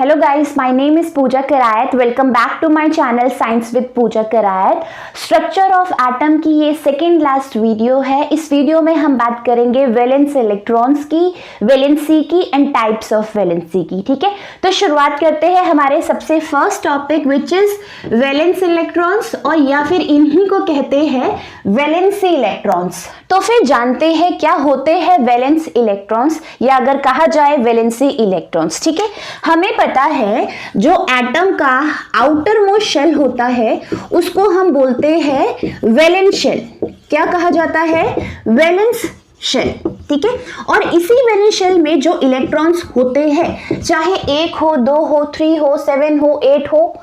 Hello guys, my name is Pooja Karayat. Welcome back to my channel Science with Pooja Karayat. Structure of atom की ये second last video है. इस video में हम बात करेंगे वैलेंस इलेक्ट्रॉन्स की, वैलेंसी की एंड टाइप्स ऑफ वैलेंसी की. ठीक है, तो शुरुआत करते हैं हमारे सबसे first topic which is valence electrons, और या फिर इन्हीं को कहते हैं वैलेंसी इलेक्ट्रॉन्स. तो फिर जानते हैं क्या होते हैं वैलेंस इलेक्ट्रॉन्स, या अगर कहा जाए वैलेंसी इलेक्ट्रॉन्स. ठीक है, हमें पता है जो एटम का आउटर मोस्ट शेल होता है उसको हम बोलते हैं वैलेंस शेल. क्या कहा जाता है? Valence shell. ठीक है, और इसी वैलेंस शेल में जो इलेक्ट्रॉन्स होते हैं, चाहे 1 हो, 2 हो, 3 हो, 7 हो, 8 हो,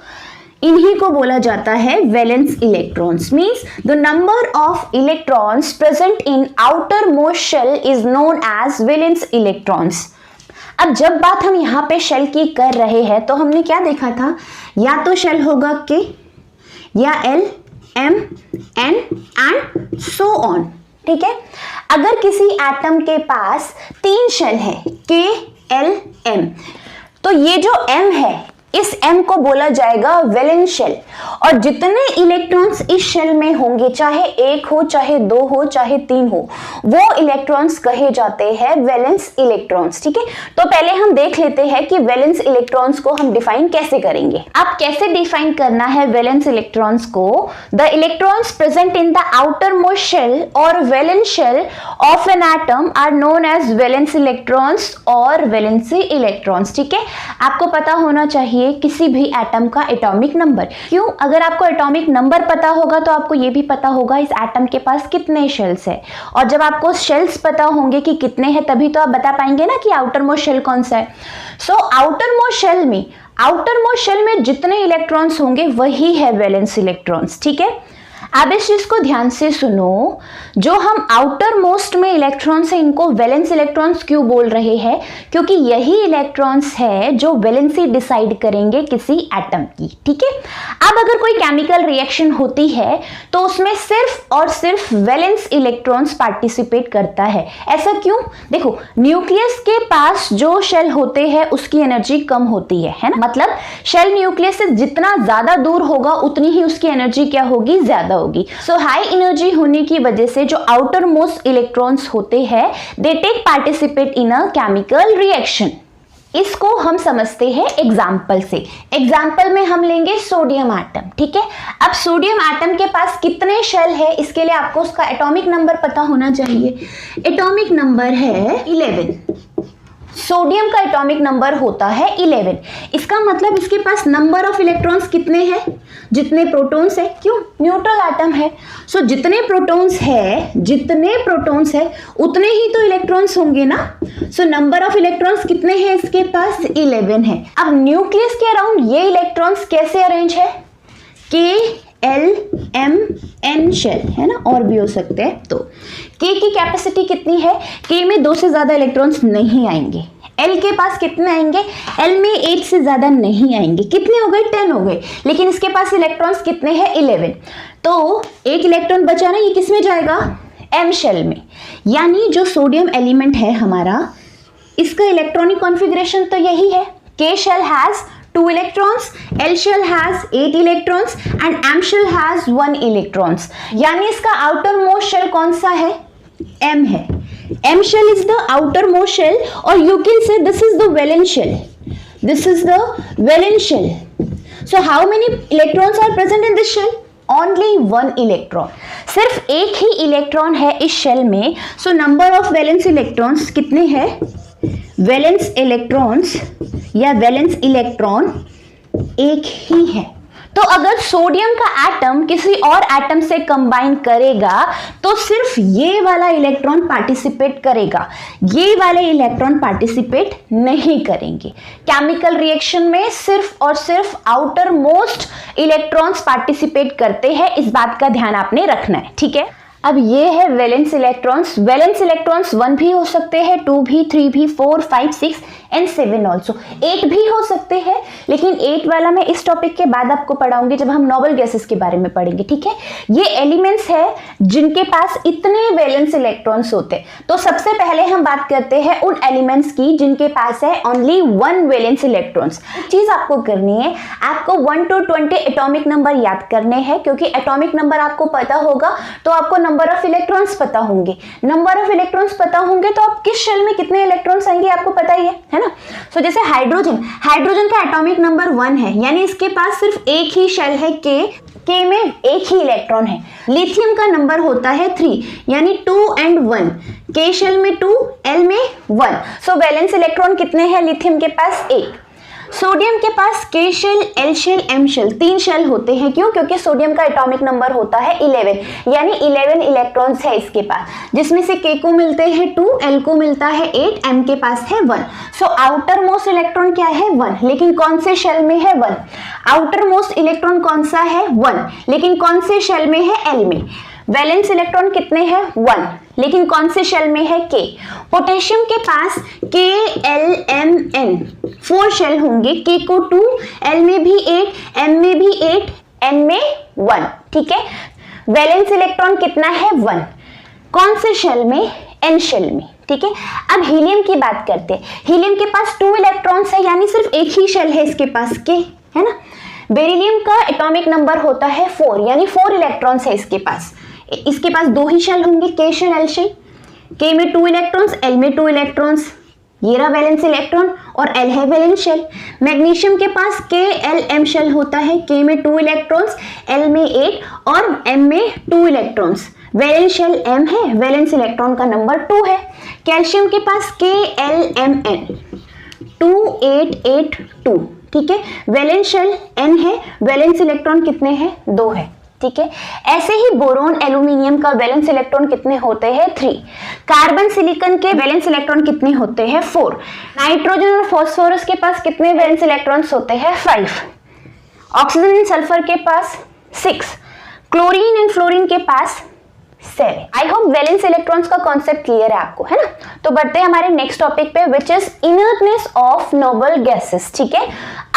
इन्हीं को बोला जाता है valence electrons. Means the number of electrons present in outer most shell is known as valence electrons. अब जब बात हम यहाँ पे शेल की कर रहे हैं तो हमने क्या देखा था? या तो शेल होगा K या L, M, N and so on. ठीक है, अगर किसी एटम के पास 3 शेल है K, L, M, तो ये जो M है इस M को बोला जाएगा वैलेंस शेल. और जितने इलेक्ट्रॉन्स इस शेल में होंगे, चाहे 1 हो, चाहे 2 हो, चाहे 3 हो, वो इलेक्ट्रॉन्स कहे जाते हैं वैलेंस इलेक्ट्रॉन्स. ठीक है, तो पहले हम देख लेते हैं कि वैलेंस इलेक्ट्रॉन्स को हम डिफाइन कैसे करेंगे. अब कैसे डिफाइन करना है वैलेंस इलेक्ट्रॉन्स को? The electrons present in the outer most shell और valence shell of an atom are known as valence electrons और वैलेंसी इलेक्ट्रॉन्स. ठीक है, आपको पता होना चाहिए किसी भी एटम का एटॉमिक नंबर. क्यों? अगर आपको एटॉमिक नंबर पता होगा तो आपको यह भी पता होगा इस एटम के पास कितने शेल्स है. और जब आपको शेल्स पता होंगे कि कितने हैं, तभी तो आप बता पाएंगे ना कि आउटर मोस्ट शेल कौन सा है. सो आउटर मोस्ट शेल में जितने इलेक्ट्रॉन्स होंगे वही है वैलेंस इलेक्ट्रॉन्स. ठीक है, अब इस चीज को ध्यान से सुनो. जो हम आउटर मोस्ट में इलेक्ट्रॉन्स है इनको वैलेंस इलेक्ट्रॉन्स क्यों बोल रहे हैं? क्योंकि यही इलेक्ट्रॉन्स है जो वैलेंसी डिसाइड करेंगे किसी एटम की. ठीक है, अब अगर कोई केमिकल रिएक्शन होती है तो उसमें सिर्फ और सिर्फ वैलेंस इलेक्ट्रॉन्स पार्टिसिपेट करता है. ऐसा क्यों? देखो, न्यूक्लियस के पास जो शेल होते हैं उसकी एनर्जी कम होती है ना. मतलब शेल न्यूक्लियस से जितना ज्यादा दूर होगा उतनी ही उसकी एनर्जी क्या होगी? ज्यादा होगी. सो हाई एनर्जी होने की वजह से जो आउटर मोस्ट इलेक्ट्रॉन्स होते हैं they take participate in a chemical reaction. इसको हम समझते हैं एग्जाम्पल से. एग्जाम्पल में हम लेंगे सोडियम एटम. ठीक है, अब सोडियम एटम के पास कितने शेल है इसके लिए आपको उसका एटॉमिक नंबर पता होना चाहिए. एटॉमिक नंबर है 11. सोडियम का एटॉमिक नंबर होता है 11. इसका मतलब इसके पास नंबर ऑफ इलेक्ट्रॉन्स कितने हैं? जितने प्रोटॉन्स है. क्यों? न्यूट्रल एटम है. सो जितने प्रोटॉन्स है उतने ही तो इलेक्ट्रॉन्स होंगे ना. सो नंबर ऑफ इलेक्ट्रॉन्स कितने हैं इसके पास? 11 है. अब न्यूक्लियस के अराउंड ये इलेक्ट्रॉन्स कैसे अरेंज है? K, L, M, N shell है ना, और भी हो सकते हैं. तो K की कैपेसिटी कितनी है? K में 2 से ज्यादा इलेक्ट्रॉन्स नहीं आएंगे. L के पास कितने आएंगे? L में 8 से ज्यादा नहीं आएंगे. कितने हो गए? 10 हो गए. लेकिन इसके पास इलेक्ट्रॉन्स कितने हैं? 11. तो एक इलेक्ट्रॉन बचा ना, ये किस में जाएगा? M शेल में. यानी जो सोडियम एलिमेंट है हमारा, इसका इलेक्ट्रॉनिक कॉन्फ़िगरेशन तो यही है. K shell has 2 electrons, L shell has 8 electrons and M shell has 1 electrons. यानी इसका outer most shell कौन सा है? M है. M shell is the outer most shell, और you can say this is the valence shell. This is the valence shell. So how many electrons are present in this shell? Only 1 electron. सिर्फ एक ही electron है इस shell में. So number of valence electrons कितने हैं? Valence electrons या valence electron एक ही है. तो अगर सोडियम का एटम किसी और एटम से कंबाइन करेगा तो सिर्फ ये वाला इलेक्ट्रॉन पार्टिसिपेट करेगा, ये वाले इलेक्ट्रॉन पार्टिसिपेट नहीं करेंगे. केमिकल रिएक्शन में सिर्फ और सिर्फ आउटर मोस्ट इलेक्ट्रॉन्स पार्टिसिपेट करते हैं. इस बात का ध्यान आपने रखना है. ठीक है, अब ये है वैलेंस इलेक्ट्रॉन्स. वैलेंस इलेक्ट्रॉन्स 1 भी हो सकते हैं, 2 भी, 3 भी, 4, 5, 6 and 7 also. 8 भी हो सकते हैं, लेकिन 8 वाला मैं इस टॉपिक के बाद आपको पढ़ाऊंगी जब हम नोबल गैसेस के बारे में पढ़ेंगे, ठीक है। ये एलिमेंट्स है जिनके पास इतने वैलेंस इलेक्ट्रॉन्स होते हैं। तो सबसे पहले हम बात करते हैं उन एलिमेंट्स की जिनके पास है ओनली 1 वैलेंस इलेक्ट्रॉन्स। चीज आपको करनी है, आपको 1 to 20 एटॉमिक नंबर याद करने हैं, क्योंकि एटॉमिक नंबर आपको पता होगा तो आपको नंबर ऑफ इलेक्ट्रॉन्स पता होंगे। नंबर ऑफ इलेक्ट्रॉन्स पता होंगे तो आप किस शेल में कितने इलेक्ट्रॉन्स आएंगे आपको पता ही है ना। सो जैसे हाइड्रोजन का एटॉमिक नंबर 1 है, यानी इसके पास सिर्फ एक ही शेल है के में एक ही इलेक्ट्रॉन है। लिथियम का नंबर होता है 3, यानी 2 and 1, के शेल में 2, एल में 1। सो वैलेंस इलेक्ट्रॉन कितने हैं लिथियम के पास? 1। सोडियम के पास K shell, L shell, M shell, 3 shell होते हैं। क्यों? क्योंकि सोडियम का एटॉमिक नंबर होता है 11, यानी 11 इलेक्ट्रॉन्स है इसके पास, जिसमें से के को मिलते हैं 2, एल को मिलता है 8, एम के पास है 1। सो आउटर मोस्ट इलेक्ट्रॉन क्या है? 1, लेकिन कौन से शेल में है? 1। आउटर मोस्ट इलेक्ट्रॉन कौन सा है? 1, लेकिन कौन से शेल में है? एल में। वैलेंस इलेक्ट्रॉन कितने हैं? 1, लेकिन कौन से शेल में है? के। पोटेशियम के पास के, एल, एम, एन 4 शेल होंगे। के को 2, एल में भी 8, एम में भी 8, एन में 1, ठीक है। वैलेंस इलेक्ट्रॉन कितना है? 1। कौन से शेल में? एन शेल में, ठीक है। अब हीलियम की बात करते हैं। हीलियम के पास 2 इलेक्ट्रॉन्स है, यानी सिर्फ एक ही शेल है इसके पास, के, है ना। बेरिलियम का एटॉमिक नंबर होता है 4, यानी 4 इलेक्ट्रॉन्स है इसके पास। इसके पास 2 ही शेल होंगे, के शेल, एल शेल। के में 2 इलेक्ट्रॉन्स, एल में 2 इलेक्ट्रॉन्स, ये रहा वैलेंस इलेक्ट्रॉन, और एल है वैलेंस शेल। मैग्नीशियम के पास के, एल, एम शेल होता है। के में 2 इलेक्ट्रॉन्स, एल में 8 और एम में 2 इलेक्ट्रॉन्स। वैलेंस शेल एम है, वैलेंस इलेक्ट्रॉन का नंबर 2 है। कैल्शियम के पास के, एल, एम, एन 2, 8, 8, 2, ठीक है। वैलेंस शेल एन है, वैलेंस इलेक्ट्रॉन कितने हैं? 2 है, ठीक है। ऐसे ही बोरोन, एल्यूमिनियम का वैलेंस इलेक्ट्रॉन कितने होते हैं? 3। कार्बन, सिलिकॉन के वैलेंस इलेक्ट्रॉन कितने होते हैं? 4। नाइट्रोजन और फास्फोरस के पास कितने वैलेंस इलेक्ट्रॉन्स होते हैं? 5। ऑक्सीजन एंड सल्फर के पास 6। क्लोरीन एंड फ्लोरीन के पास 7। आई होप वैलेंस इलेक्ट्रॉन्स का कॉन्सेप्ट क्लियर है आपको, है ना। तो बढ़ते हैं हमारे नेक्स्ट टॉपिक पे, which is inertness of noble gases, ठीक है।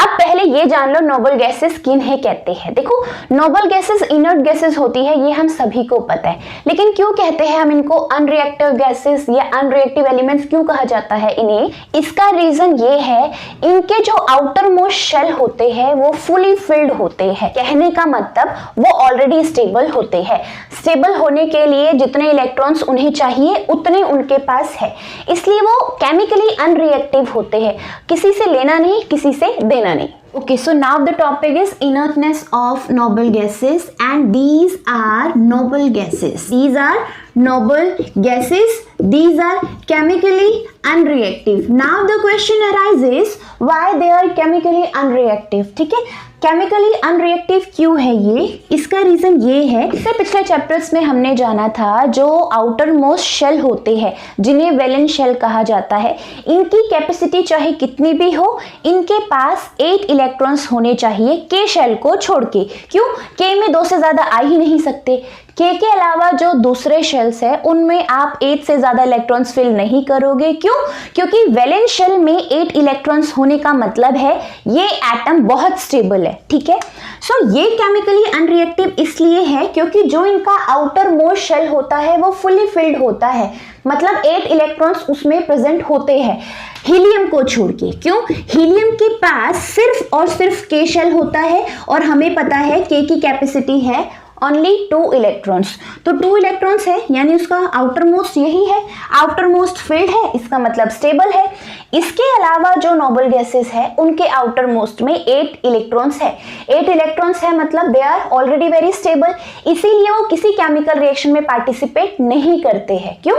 अब पहले ये जान लो नोबल गैसेस किन्हें कहते हैं। देखो, नोबल गैसेस इनर्ट गैसेस होती है, ये हम सभी को पता है, लेकिन क्यों कहते हैं हम इनको अनरिएक्टिव गैसेस या अनरिएक्टिव एलिमेंट्स क्यों कहा जाता है इन्हें? इसका रीजन ये है, इनके जो आउटर मोस्ट शेल होते हैं वो फुली फिल्ड होते हैं। कहने का मतलब वो ऑलरेडी स्टेबल होते हैं। स्टेबल होने के लिए जितने इलेक्ट्रॉन्स उन्हें चाहिए उतने उनके पास है, इसलिए वो केमिकली अनरिएक्टिव होते हैं। किसी से लेना नहीं, किसी से देना नहीं। Okay, so now the topic is inertness of noble gases, and these are noble gases. These are noble gases. These are chemically unreactive. Now the question arises, why they are chemically unreactive? ठीक है, chemically unreactive क्यों है ये? इसका reason ये है, इससे पिछले चैप्टर्स में हमने जाना था, जो आउटर मोस्ट शेल होते हैं जिन्हें वैलेंस शेल कहा जाता है, इनकी कैपेसिटी चाहे कितनी भी हो, इनके पास 8 इलेक्ट्रॉन्स होने चाहिए के शेल को छोड़ के। क्यों? के में 2 से ज्यादा आ ही नहीं सकते। के अलावा जो दूसरे शेल्स है उनमें आप 8 से ज्यादा इलेक्ट्रॉन्स फिल नहीं करोगे। क्यों? क्योंकि वैलेंस शेल में 8 इलेक्ट्रॉन्स होने का मतलब है ये एटम बहुत स्टेबल है, ठीक है। सो ये केमिकली अनरिएक्टिव इसलिए है क्योंकि जो इनका आउटर मोस्ट शेल होता है वो फुली फिल्ड होता है, मतलब 8 इलेक्ट्रॉन्स उसमें प्रेजेंट होते हैं हीलियम को छोड़ के। क्यों? हीलियम के पास सिर्फ और सिर्फ के शेल होता है, और हमें पता है के की कैपेसिटी है ओनली 2 इलेक्ट्रॉन्स। तो 2 इलेक्ट्रॉन्स है, यानी उसका आउटर मोस्ट यही है, आउटर मोस्ट फिल्ड है, इसका मतलब स्टेबल है। इसके अलावा जो नोबल गैसेस है उनके आउटर मोस्ट में 8 इलेक्ट्रॉन्स है। 8 इलेक्ट्रॉन्स है मतलब they are already very stable, इसीलिए वो किसी केमिकल रिएक्शन में पार्टिसिपेट नहीं करते हैं। क्यों?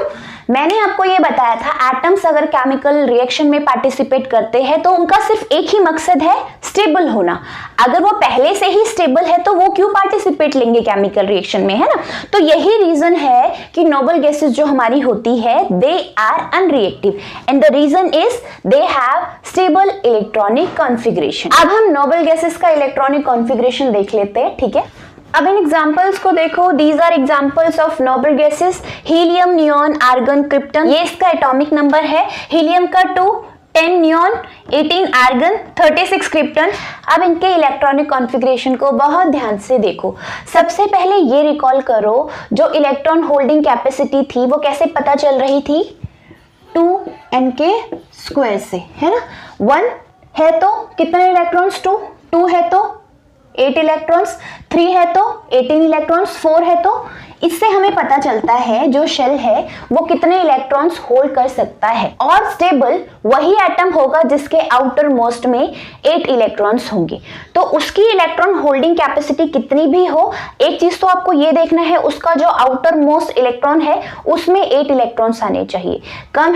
मैंने आपको ये बताया था, एटम्स अगर केमिकल रिएक्शन में पार्टिसिपेट करते हैं तो उनका सिर्फ एक ही मकसद है, स्टेबल होना। अगर वो पहले से ही स्टेबल है तो वो क्यों पार्टिसिपेट लेंगे केमिकल रिएक्शन में, है ना। तो यही रीजन है कि नोबल गैसेस जो हमारी होती है they are unreactive, and the reason is they have stable electronic configuration. अब हम नोबल गैसेस का इलेक्ट्रॉनिक कॉन्फ़िगरेशन देख लेते हैं, ठीक है। अब इन एग्जाम्पल्स को देखो, these are examples of noble gases, helium, neon, argon, krypton. ये इसका एटॉमिक नंबर है, हीलियम का 2, 10 नियॉन, 18 आर्गन, 36 क्रिप्टन। अब इनके इलेक्ट्रॉनिक कॉन्फ़िगरेशन को बहुत ध्यान से देखो। सबसे पहले ये रिकॉल करो, जो इलेक्ट्रॉन होल्डिंग कैपेसिटी थी वो कैसे पता चल रही थी, 2n के स्क्वायर से, है ना। 1 है तो कितने इलेक्ट्रॉन्स, 2 है तो 8 इलेक्ट्रॉन्स, 3 है तो 18 इलेक्ट्रॉन्स, 4 है तो, इससे हमें पता चलता है जो शेल है वो कितने इलेक्ट्रॉन्स होल्ड कर सकता है। और स्टेबल वही एटम होगा जिसके आउटर मोस्ट में 8 इलेक्ट्रॉन्स होंगे। तो उसकी इलेक्ट्रॉन होल्डिंग कैपेसिटी कितनी भी हो, एक चीज तो आपको ये देखना है, उसका जो आउटर मोस्ट इलेक्ट्रॉन है उसमें 8 इलेक्ट्रॉन्स आने चाहिए। कम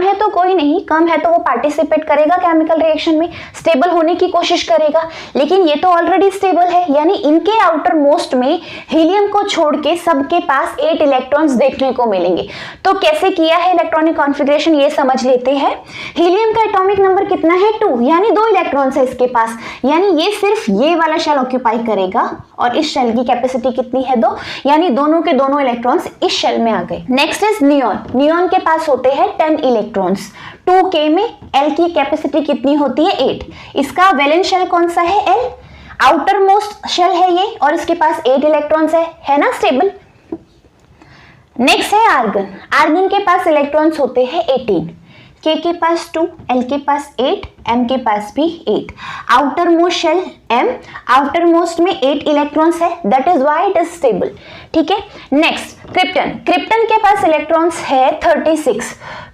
है तो कोई नहीं, कम है तो वो पार्टिसिपेट करेगा केमिकल रिएक्शन में, स्टेबल होने की कोशिश करेगा। लेकिन ये तो ऑलरेडी स्टेबल है, यानी इनके आउटर मोस्ट में हीलियम को छोड़ के सबके पास 8 इलेक्ट्रॉन्स देखने को मिलेंगे। तो कैसे किया है इलेक्ट्रॉनिक कॉन्फ़िगरेशन ये समझ लेते हैं। हीलियम का एटॉमिक नंबर कितना है, 2, यानी 2 इलेक्ट्रॉन्स है इसके पास, यानी ये सिर्फ ये वाला शेल ऑक्यूपाई करेगा। और इस शेल की कैपेसिटी कितनी है, 2, यानी दोनों के दोनों इलेक्ट्रॉन्स इस शेल में आ गए। Next is neon. नियॉन के पास होते हैं 10 इलेक्ट्रॉन्स। 2k में L की कैपेसिटी कितनी होती है, 8। इसका वैलेंस शेल कौन सा है, L, आउटर मोस्ट शेल है ये, और इसके पास 8 इलेक्ट्रॉन्स है ना, स्टेबल। नेक्स्ट है आर्गन। आर्गन के पास इलेक्ट्रॉन्स होते हैं 18, K के पास 2, L के पास 8, M के पास भी 8। Outer most shell M, outer most में 8 इलेक्ट्रॉन्स है, that is why it is stable, ठीक है। Next krypton. क्रिप्टन के पास इलेक्ट्रॉन्स है 36,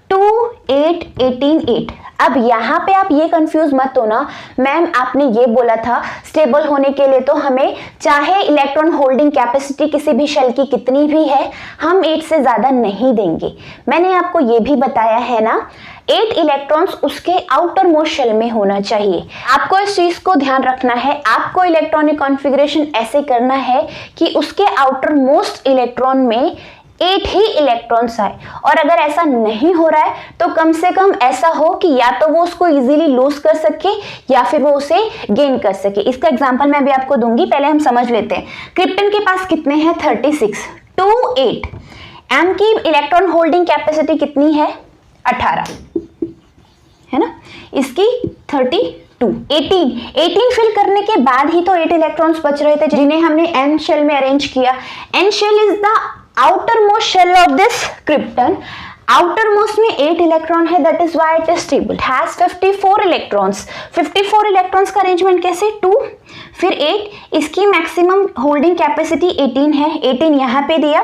2, 8, 18, 8। अब यहाँ पे आप ये कंफ्यूज मत होना, मैम आपने ये बोला था स्टेबल होने के लिए तो हमें चाहे इलेक्ट्रॉन होल्डिंग कैपेसिटी किसी भी शेल की कितनी भी है, हम 8 से ज्यादा नहीं देंगे। मैंने आपको ये भी बताया है ना, 8 इलेक्ट्रॉन्स उसके आउटर मोस्ट शेल में होना चाहिए। आपको इस चीज को ध्यान रखना है, आपको इलेक्ट्रॉनिक कॉन्फ़िगरेशन ऐसे करना है कि उसके आउटर मोस्ट इलेक्ट्रॉन में 8 ही इलेक्ट्रॉन्स आए। और अगर ऐसा नहीं हो रहा है तो कम से कम ऐसा हो कि या तो वो उसको इजीली लूज कर सके या फिर वो उसे गेन कर सके। इसका एग्जांपल मैं भी आपको दूंगी, पहले हम समझ लेते हैं। क्रिप्टन के पास कितने हैं, 36, 2, 8। एम की इलेक्ट्रॉन होल्डिंग कैपेसिटी कितनी है, 18, है ना। इसकी 32, 18 फिल करने के बाद ही तो 8 इलेक्ट्रॉन्स बच रहे थे जिन्हें हमने एन शेल में अरेंज किया। N shell is the outermost shell of this krypton. outermost में 8 इलेक्ट्रॉन है, that is why it is stable. It has 54 electrons. 54 electrons का अरेंजमेंट कैसे, 2 फिर 8। इसकी मैक्सिमम होल्डिंग कैपेसिटी 18 है, 18 यहाँ पे दिया।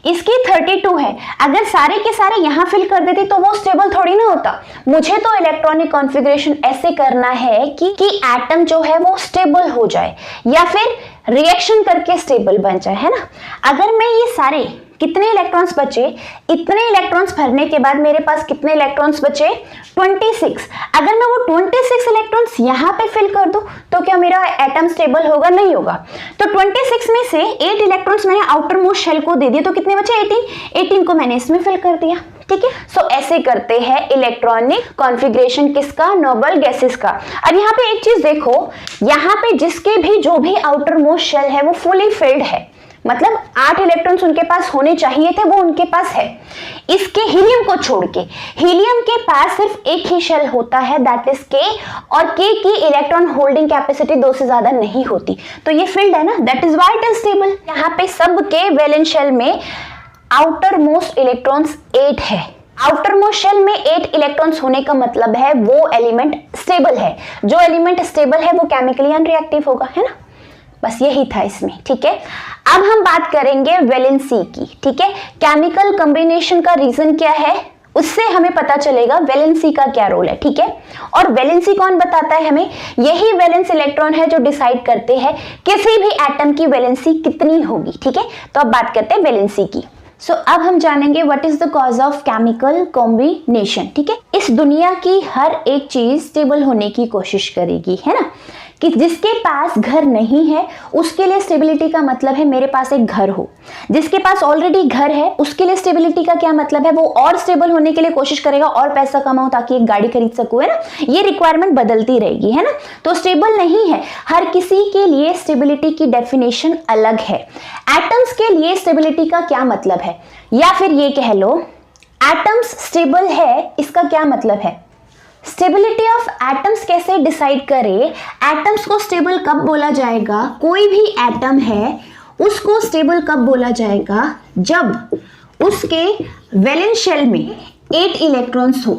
इसकी 32 है, अगर सारे के सारे यहाँ फिल कर देती तो वो स्टेबल थोड़ी ना होता। मुझे तो इलेक्ट्रॉनिक कॉन्फ़िगरेशन ऐसे करना है कि एटम जो है वो स्टेबल हो जाए या फिर रिएक्शन करके स्टेबल बन जाए, है ना। अगर मैं ये सारे कितने इलेक्ट्रॉन्स बचे, इतने इलेक्ट्रॉन्स भरने के बाद मेरे पास कितने इलेक्ट्रॉन्स बचे, 26। अगर मैं वो 26 इलेक्ट्रॉन्स यहाँ पे फिल कर दूं तो क्या मेरा एटम स्टेबल होगा, नहीं होगा। तो 26 में से 8 इलेक्ट्रॉन्स मैंने आउटर मोस्ट शेल को दे दिए तो कितने बचे, 18 को मैंने इसमें फिल कर दिया, ठीक है। सो ऐसे करते हैं इलेक्ट्रॉनिक कॉन्फ़िगरेशन किसका, नोबल गैसेस का। अब यहाँ पे एक चीज देखो, यहाँ पे जिसके भी जो भी आउटर मोस्ट शेल है वो फुली फिल्ड है, मतलब 8 इलेक्ट्रॉन्स उनके पास होने चाहिए थे, वो उनके पास है। इसके हीलियम को छोड़ के, हीलियम के पास सिर्फ एक ही शेल होता है, दैट इज के, और के की इलेक्ट्रॉन होल्डिंग कैपेसिटी 2 से ज्यादा नहीं होती, तो ये फिल्ड है ना, that is why it is stable. यहाँ पे सबके वैलेंस शेल में आउटर मोस्ट इलेक्ट्रॉन्स 8 है। आउटर मोस्ट शेल में 8 इलेक्ट्रॉन्स होने का मतलब है वो एलिमेंट स्टेबल है। जो एलिमेंट स्टेबल है वो केमिकली अनरिएक्टिव होगा, है ना। बस यही था इसमें, ठीक है। अब हम बात करेंगे वैलेंसी की, ठीक है। केमिकल कॉम्बिनेशन का रीजन क्या है, उससे हमें पता चलेगा वैलेंसी का क्या रोल है, ठीक है। और वैलेंसी कौन बताता है हमें, यही वैलेंस इलेक्ट्रॉन है जो डिसाइड करते हैं किसी भी एटम की वैलेंसी कितनी होगी, ठीक है। तो अब बात करते हैं वैलेंसी की। सो अब हम जानेंगे what is the cause of chemical combination, ठीक है। इस दुनिया की हर एक चीज स्टेबल होने की कोशिश करेगी, है ना। कि जिसके पास घर नहीं है उसके लिए स्टेबिलिटी का मतलब है मेरे पास एक घर हो। जिसके पास ऑलरेडी घर है उसके लिए स्टेबिलिटी का क्या मतलब है, वो और स्टेबल होने के लिए कोशिश करेगा और पैसा कमाओ ताकि एक गाड़ी खरीद सकूं, है ना। ये रिक्वायरमेंट बदलती रहेगी, है ना। तो स्टेबल नहीं है, हर किसी के लिए स्टेबिलिटी की डेफिनेशन अलग है। एटम्स के लिए स्टेबिलिटी का क्या मतलब है, या फिर ये कह लो एटम्स स्टेबल है, इसका क्या मतलब है। स्टेबिलिटी ऑफ एटम्स कैसे डिसाइड करें? एटम्स को स्टेबल कब बोला जाएगा? कोई भी एटम है उसको स्टेबल कब बोला जाएगा? जब उसके वैलेंस शेल में 8 इलेक्ट्रॉन्स हो।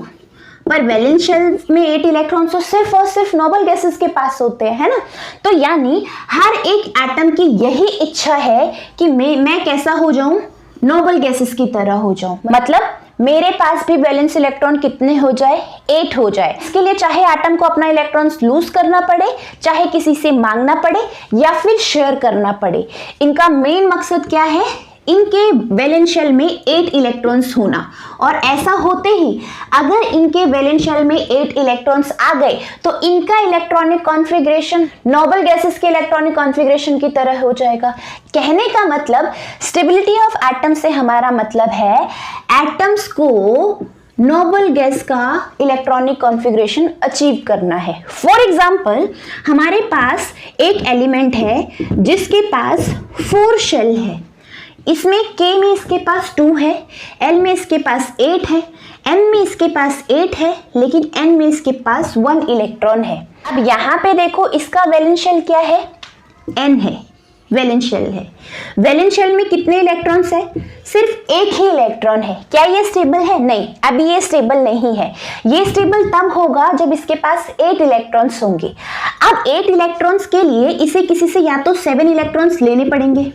पर वैलेंस शेल में 8 इलेक्ट्रॉन्स तो सिर्फ और सिर्फ नोबल गैसेस के पास होते हैं, है ना? तो यानी हर एक एटम की यही इच्छा है कि मैं कैसा हो जाऊं? नोबल गैसेस की तरह हो जाऊं। मतलब मेरे पास भी वैलेंस इलेक्ट्रॉन कितने हो जाए? 8 हो जाए। इसके लिए चाहे एटम को अपना इलेक्ट्रॉन्स लूज करना पड़े, चाहे किसी से मांगना पड़े या फिर शेयर करना पड़े, इनका मेन मकसद क्या है? इनके वैलेंस शेल में 8 इलेक्ट्रॉन्स होना। और ऐसा होते ही अगर इनके वैलेंस शेल में 8 इलेक्ट्रॉन्स आ गए तो इनका इलेक्ट्रॉनिक कॉन्फ़िगरेशन नोबल गैसेस के इलेक्ट्रॉनिक कॉन्फ़िगरेशन की तरह हो जाएगा। कहने का मतलब स्टेबिलिटी ऑफ एटम से हमारा मतलब है एटम्स को नोबल गैस का इलेक्ट्रॉनिक कॉन्फ़िगरेशन अचीव करना है। फॉर एग्जाम्पल हमारे पास एक एलिमेंट है जिसके पास 4 शेल है। इसमें K में इसके पास 2 है, L में इसके पास 8 है, M में इसके पास 8 है, लेकिन N में इसके पास 1 इलेक्ट्रॉन है। अब यहाँ पे देखो इसका वैलेंस शेल क्या है? N है, वैलेंस शेल है। वैलेंस शेल में कितने इलेक्ट्रॉन्स है? सिर्फ एक ही इलेक्ट्रॉन है। क्या ये स्टेबल है? नहीं, अभी ये स्टेबल नहीं है। ये स्टेबल तब होगा जब इसके पास 8 इलेक्ट्रॉन्स होंगे। अब 8 इलेक्ट्रॉन्स के लिए इसे किसी से या तो 7 इलेक्ट्रॉन्स लेने पड़ेंगे,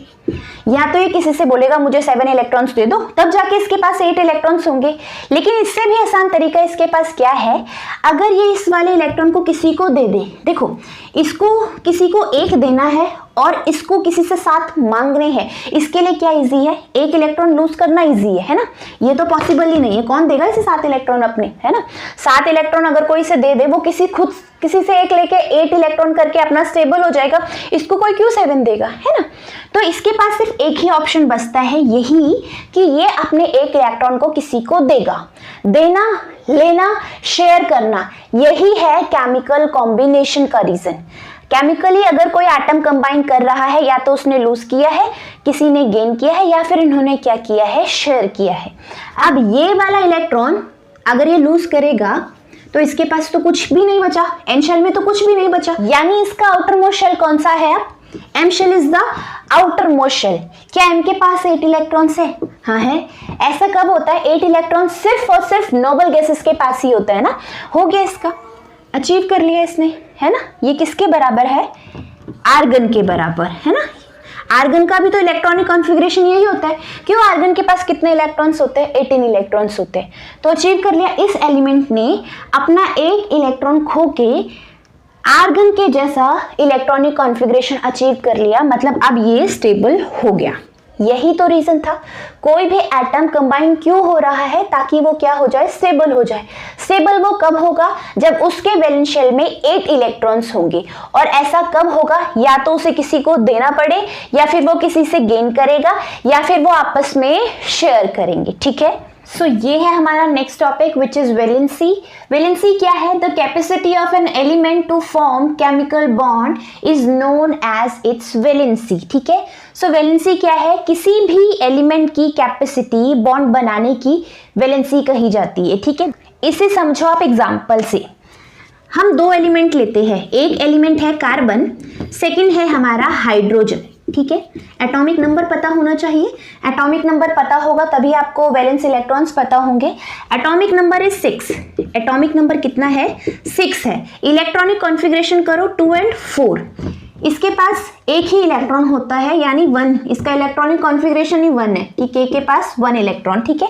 या तो ये किसी से बोलेगा मुझे 7 इलेक्ट्रॉन्स दे दो, तब जाके इसके पास 8 इलेक्ट्रॉन्स होंगे। लेकिन इससे भी आसान तरीका इसके पास क्या है? अगर ये इस वाले इलेक्ट्रॉन को किसी को दे दे, देखो इसको किसी को 1 देना है और इसको किसी से 7 मांगने हैं, इसके लिए क्या इजी है? 1 इलेक्ट्रॉन लूज करना इजी है ना? ये तो पॉसिबल ही नहीं है। कौन देगा इसे 7 इलेक्ट्रॉन अपने, है ना? 7 इलेक्ट्रॉन अगर कोई से दे दे, वो किसी से 1 लेके 8 इलेक्ट्रॉन करके अपना स्टेबल हो जाएगा। इसको कोई क्यों 7 देगा, है ना? तो इसके पास सिर्फ एक ही ऑप्शन बचता है, यही कि ये अपने 1 इलेक्ट्रॉन को किसी को देगा। देना, लेना, शेयर करना, यही है केमिकल कॉम्बिनेशन का रीजन। केमिकली अगर कोई एटम कंबाइन कर रहा है, या तो उसने लूज किया है, किसी ने गेन किया है, या फिर इन्होंने क्या किया है? शेयर किया है। अब ये वाला इलेक्ट्रॉन अगर ये लूज करेगा तो इसके पास तो कुछ भी नहीं बचा, एन शेल में तो कुछ भी नहीं बचा। यानी इसका आउटर मोस्ट शेल कौन सा है? अब M shell is the outer most shell. क्या एम के पास 8 इलेक्ट्रॉन्स है? हाँ है। ऐसा कब होता है? 8 इलेक्ट्रॉन सिर्फ और सिर्फ नोबल गैसेस के पास ही होता है ना। हो गया, इसका अचीव कर लिया इसने, है ना? ये किसके बराबर है? आर्गन के बराबर, है ना? आर्गन का भी तो इलेक्ट्रॉनिक कॉन्फ़िगरेशन यही होता है। क्यों? आर्गन के पास कितने इलेक्ट्रॉन्स होते हैं? 18 इलेक्ट्रॉन्स होते हैं। तो अचीव कर लिया। इस एलिमेंट ने अपना 1 इलेक्ट्रॉन खो के आर्गन के जैसा इलेक्ट्रॉनिक कॉन्फ़िगरेशन अचीव कर लिया। मतलब अब ये स्टेबल हो गया। यही तो रीजन था। कोई भी एटम कंबाइन क्यों हो रहा है? ताकि वो क्या हो जाए? स्टेबल हो जाए। स्टेबल वो कब होगा? जब उसके वैलेंस शेल में 8 इलेक्ट्रॉन्स होंगे। और ऐसा कब होगा? या तो उसे किसी को देना पड़े, या फिर वो किसी से गेन करेगा, या फिर वो आपस में शेयर करेंगे। ठीक है? सो ये है हमारा next topic which is valency. Valency क्या है? The capacity of an element to form chemical bond is known as its valency. ठीक है? सो वैलेंसी क्या है? किसी भी एलिमेंट की कैपेसिटी बॉन्ड बनाने की वैलेंसी कही जाती है। ठीक है? इसे समझो आप एग्जाम्पल से। हम 2 एलिमेंट लेते हैं। एक एलिमेंट है कार्बन, सेकंड है हमारा हाइड्रोजन। ठीक है? एटॉमिक नंबर पता होना चाहिए। एटॉमिक नंबर पता होगा तभी आपको वैलेंस इलेक्ट्रॉन्स पता होंगे। Atomic number is 6। Atomic number कितना है? 6 है। इलेक्ट्रॉनिक कॉन्फ़िगरेशन करो 2 और 4। इसके पास एक ही इलेक्ट्रॉन होता है, यानी 1। इसका इलेक्ट्रॉनिक कॉन्फ़िगरेशन ही 1 है। ठीक है? के पास 1 इलेक्ट्रॉन। ठीक है?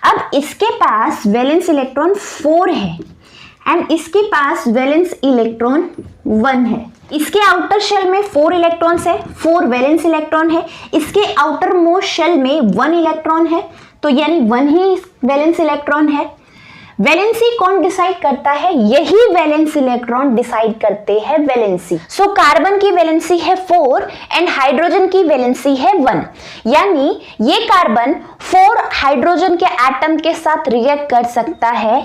अब इसके पास वैलेंस इलेक्ट्रॉन 4 है एंड इसके पास वैलेंस इलेक्ट्रॉन 1 है। इसके आउटर शेल में 4 इलेक्ट्रॉन्स है, 4 वैलेंस इलेक्ट्रॉन है। इसके आउटर मोस्ट शेल में 1 इलेक्ट्रॉन है, तो यानी 1 ही वैलेंस इलेक्ट्रॉन है। वैलेंसी कौन डिसाइड करता है? यही वैलेंस इलेक्ट्रॉन डिसाइड करते हैं वैलेंसी। सो कार्बन की वैलेंसी है 4 एंड हाइड्रोजन की वैलेंसी है 1। यानी ये कार्बन 4 हाइड्रोजन के एटम के साथ रिएक्ट कर सकता है,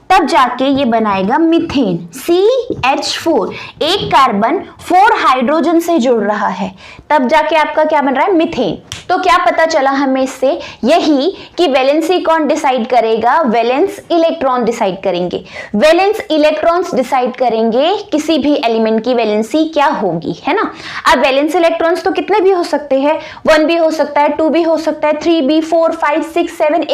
तब जाके ये बनाएगा मीथेन, CH4। एक कार्बन 4 हाइड्रोजन से जुड़ रहा है, तब जाके आपका क्या बन रहा है? मीथेन। तो क्या पता चला हमें इससे? यही कि वैलेंसी कौन डिसाइड करेगा? वैलेंस इलेक्ट्रॉन डिसाइड करेंगे। वैलेंस इलेक्ट्रॉन्स डिसाइड करेंगे किसी भी एलिमेंट की वैलेंसी क्या होगी, है ना। अब वैलेंस इलेक्ट्रॉन्स तो कितने भी हो सकते हैं, 1 भी हो सकता है, 2 भी हो सकता है, 3 भी, 4, 5, 6, 7,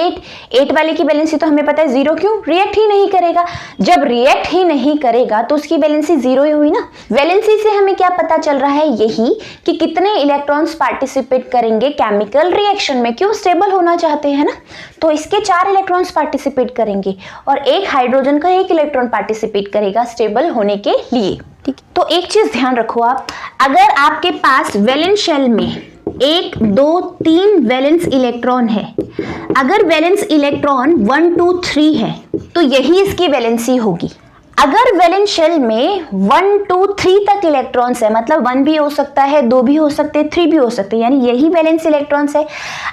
8 वाले की वैलेंसी तो हमें पता है 0। क्यों? रिएक्ट ही नहीं करेगा। जब रिएक्ट ही नहीं करेगा तो उसकी वैलेंसी 0 ही हुई ना। वैलेंसी से हमें क्या पता चल रहा है? यही कि कितने इलेक्ट्रॉन्स पार्टिसिपेट करेंगे केमिकल रिएक्शन में। क्यों? स्टेबल होना चाहते हैं ना, तो इसके 4 इलेक्ट्रॉन्स पार्टिसिपेट करेंगे और एक हाइड्रोजन का 1 इलेक्ट्रॉन पार्टिसिपेट करेगा स्टेबल होने के लिए। ठीक, तो एक चीज ध्यान रखो आप, अगर आपके पास वैलेंस शेल में 1, 2, 3 वैलेंस इलेक्ट्रॉन है, अगर वैलेंस इलेक्ट्रॉन 1, 2, 3 है तो यही इसकी वैलेंसी होगी। अगर वैलेंस शेल में 1, 2, 3 तक इलेक्ट्रॉन्स है, मतलब 1 भी हो सकता है, 2 भी हो सकते हैं, 3 भी हो सकते हैं, यानी यही वैलेंस इलेक्ट्रॉन्स है।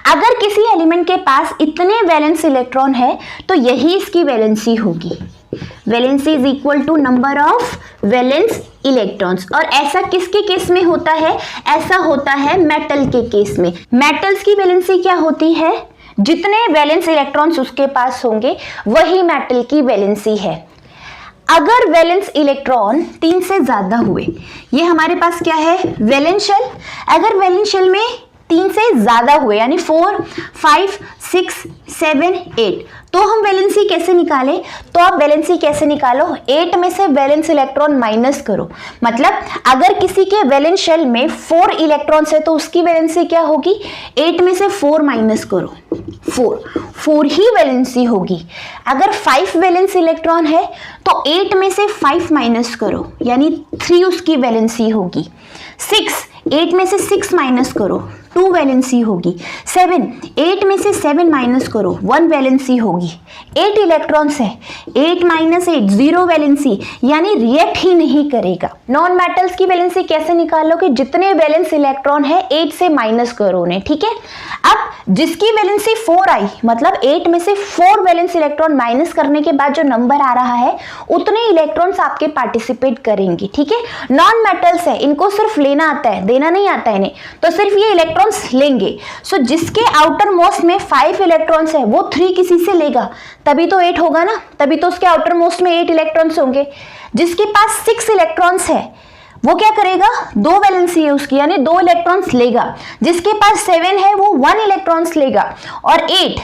अगर किसी एलिमेंट के पास इतने वैलेंस इलेक्ट्रॉन है तो यही इसकी वैलेंसी होगी। Valency is equal to number of valence electrons. और ऐसा किसके केस में होता है? ऐसा होता है मेटल के केस में। मेटल्स की वैलेंसी क्या होती है? जितने वैलेंस इलेक्ट्रॉन्स उसके पास होंगे वही मेटल की वैलेंसी है। अगर वैलेंस इलेक्ट्रॉन 3 से ज्यादा हुए, ये हमारे पास क्या है? Valence shell. अगर वैलेंस शेल में 3 से ज्यादा हुए यानी 4, 5, 6, 7, 8, तो हम वैलेंसी कैसे निकाले? तो आप वैलेंसी कैसे निकालो? 8 में से वैलेंस इलेक्ट्रॉन माइनस करो। मतलब अगर किसी के वैलेंस शेल में 4 इलेक्ट्रॉन्स है तो उसकी वैलेंसी क्या होगी? 8 में से 4 माइनस करो, 4 ही वैलेंसी होगी। अगर 5 वैलेंस इलेक्ट्रॉन है तो 8 में से 5 माइनस करो, यानी 3 उसकी वैलेंसी होगी। 6, 8 में से 6 माइनस करो, 2 वैलेंसी होगी। 7, 8 में से 7 माइनस करो, 1 वैलेंसी होगी। 8 इलेक्ट्रॉन्स है, 8 माइनस 8, 0 वैलेंसी, यानी रिएक्ट ही नहीं करेगा। नॉन मेटल्स की वैलेंसी कैसे निकालोगे? जितने वैलेंस इलेक्ट्रॉन है 8 से माइनस करो उन्हें, ठीक है। अब जिसकी वैलेंसी 4 आई, मतलब 8 में से 4 वैलेंस इलेक्ट्रॉन माइनस करने के बाद जो नंबर आ रहा है उतने इलेक्ट्रॉन्स आपके पार्टिसिपेट करेंगे, ठीक है। नॉन मेटल्स है, इनको सिर्फ लेना आता है, देना नहीं आता है इन्हें, तो सिर्फ ये इलेक्ट्रॉन्स लेंगे। सो जिसके आउटर मोस्ट में 5 इलेक्ट्रॉन्स है वो 3 किसी से लेगा, तभी तो 8 होगा ना, तभी तो उसके आउटर मोस्ट में 8 इलेक्ट्रॉन्स होंगे। जिसके पास 6 इलेक्ट्रॉन्स है वो क्या करेगा? 2 वैलेंसी है उसकी, यानी 2 इलेक्ट्रॉन्स लेगा। जिसके पास 7 है वो 1 इलेक्ट्रॉन्स लेगा और 8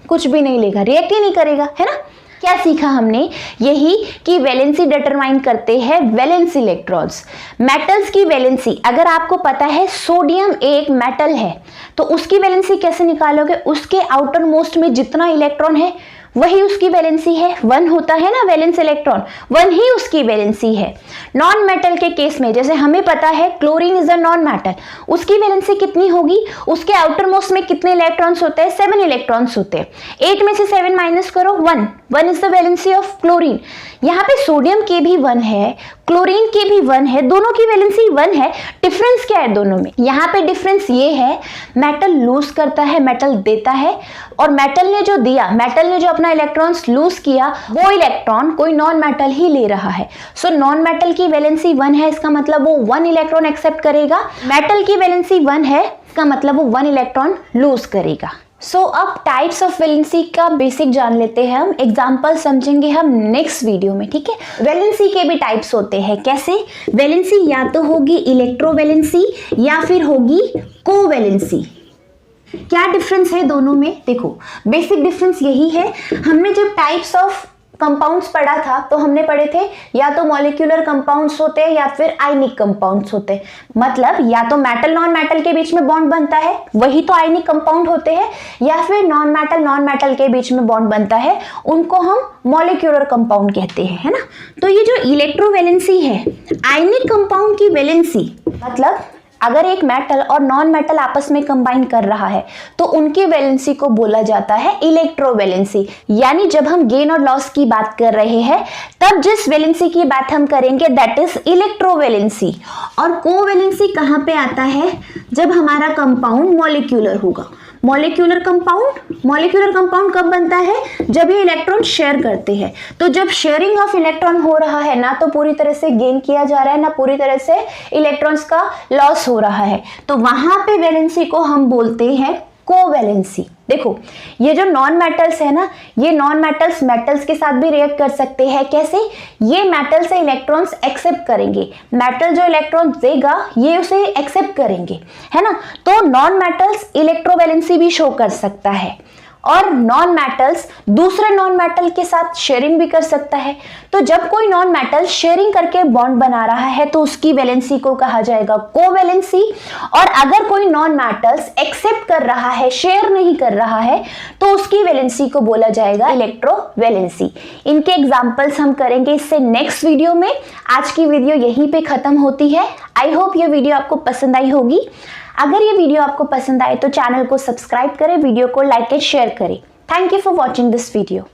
कुछ भी नहीं लेगा, रिएक्ट ही नहीं करेगा, है ना। क्या सीखा हमने? यही कि वैलेंसी डिटरमाइन करते हैं वैलेंस इलेक्ट्रॉन्स। मेटल्स की वैलेंसी, अगर आपको पता है सोडियम एक मेटल है तो उसकी वैलेंसी कैसे निकालोगे? उसके आउटर मोस्ट में जितना इलेक्ट्रॉन है वही उसकी वैलेंसी है। 1 होता है ना वैलेंस इलेक्ट्रॉन, 1 ही उसकी वैलेंसी है। नॉन मेटल के केस में जैसे हमें पता है chlorine is a non metal, उसकी वैलेंसी कितनी होगी? उसके आउटर मोस्ट में कितने इलेक्ट्रॉन्स होते हैं? 7 इलेक्ट्रॉन्स होते हैं। 8 में से 7 माइनस करो, 1 is the valency of chlorine. यहाँ पे सोडियम के भी 1 है, क्लोरीन के भी 1 है, दोनों की वैलेंसी 1 है। डिफरेंस क्या है दोनों में? यहाँ पे डिफरेंस ये है, मेटल लूज करता है, मेटल देता है, और मेटल ने जो दिया, मेटल ने जो अपना इलेक्ट्रॉन्स लूज किया, वो इलेक्ट्रॉन कोई नॉन मेटल ही ले रहा है। सो नॉन मेटल की वैलेंसी 1 है, इसका मतलब वो 1 इलेक्ट्रॉन एक्सेप्ट करेगा। मेटल की वैलेंसी 1 है, इसका मतलब वो 1 इलेक्ट्रॉन लूज करेगा। सो अब टाइप्स ऑफ वैलेंसी का बेसिक जान लेते हैं हम, एग्जाम्पल समझेंगे हम नेक्स्ट वीडियो में, ठीक है। वैलेंसी के भी टाइप्स होते हैं। कैसे? वैलेंसी या तो होगी इलेक्ट्रोवैलेंसी या फिर होगी कोवैलेंसी। क्या डिफरेंस है दोनों में? देखो बेसिक डिफरेंस यही है, हमने जब टाइप्स ऑफ कंपाउंड्स पढ़ा था तो हमने पढ़े थे या तो मॉलिक्यूलर कंपाउंड्स होते हैं या फिर आयनिक कंपाउंड्स होते हैं। मतलब या तो मेटल नॉन मेटल के बीच में बॉन्ड बनता है, वही तो आयनिक कंपाउंड होते हैं, या फिर नॉन मेटल के बीच में बॉन्ड बनता है, उनको हम मॉलिक्यूलर कंपाउंड कहते हैं, है ना। तो ये जो इलेक्ट्रोवैलेंसी है, आयनिक कंपाउंड की वैलेंसी, मतलब अगर एक मेटल और नॉन मेटल आपस में कंबाइन कर रहा है तो उनकी वैलेंसी को बोला जाता है इलेक्ट्रोवैलेंसी। यानी जब हम गेन और लॉस की बात कर रहे हैं तब जिस वैलेंसी की बात हम करेंगे दैट इज इलेक्ट्रोवैलेंसी। और कोवैलेंसी कहां पे आता है? जब हमारा कंपाउंड मॉलिक्यूलर होगा। मॉलिक्यूलर कंपाउंड कब बनता है? जब ये इलेक्ट्रॉन शेयर करते हैं। तो जब शेयरिंग ऑफ इलेक्ट्रॉन हो रहा है ना, तो पूरी तरह से गेन किया जा रहा है ना पूरी तरह से इलेक्ट्रॉन्स का लॉस हो रहा है, तो वहां पे वैलेंसी को हम बोलते हैं कोवैलेंसी। देखो ये जो नॉन मेटल्स है ना, ये नॉन मेटल्स मेटल्स के साथ भी रिएक्ट कर सकते हैं। कैसे? ये मेटल से इलेक्ट्रॉन्स एक्सेप्ट करेंगे, मेटल जो इलेक्ट्रॉन्स देगा ये उसे एक्सेप्ट करेंगे, है ना। तो नॉन मेटल्स इलेक्ट्रोवैलेंसी भी शो कर सकता है, और नॉन मेटल्स दूसरे नॉन मेटल के साथ शेयरिंग भी कर सकता है। तो जब कोई नॉन मेटल शेयरिंग करके बॉन्ड बना रहा है तो उसकी वैलेंसी को कहा जाएगा कोवैलेंसी, और अगर कोई नॉन मेटल्स एक्सेप्ट कर रहा है, शेयर नहीं कर रहा है, तो उसकी वैलेंसी को बोला जाएगा इलेक्ट्रोवैलेंसी। इनके एग्जांपल्स हम करेंगे इससे नेक्स्ट वीडियो में। आज की वीडियो यहीं पे खत्म होती है। आई होप ये वीडियो आपको पसंद आई होगी। अगर ये वीडियो आपको पसंद आए तो चैनल को सब्सक्राइब करें, वीडियो को लाइक एंड शेयर करें। Thank you for watching this video.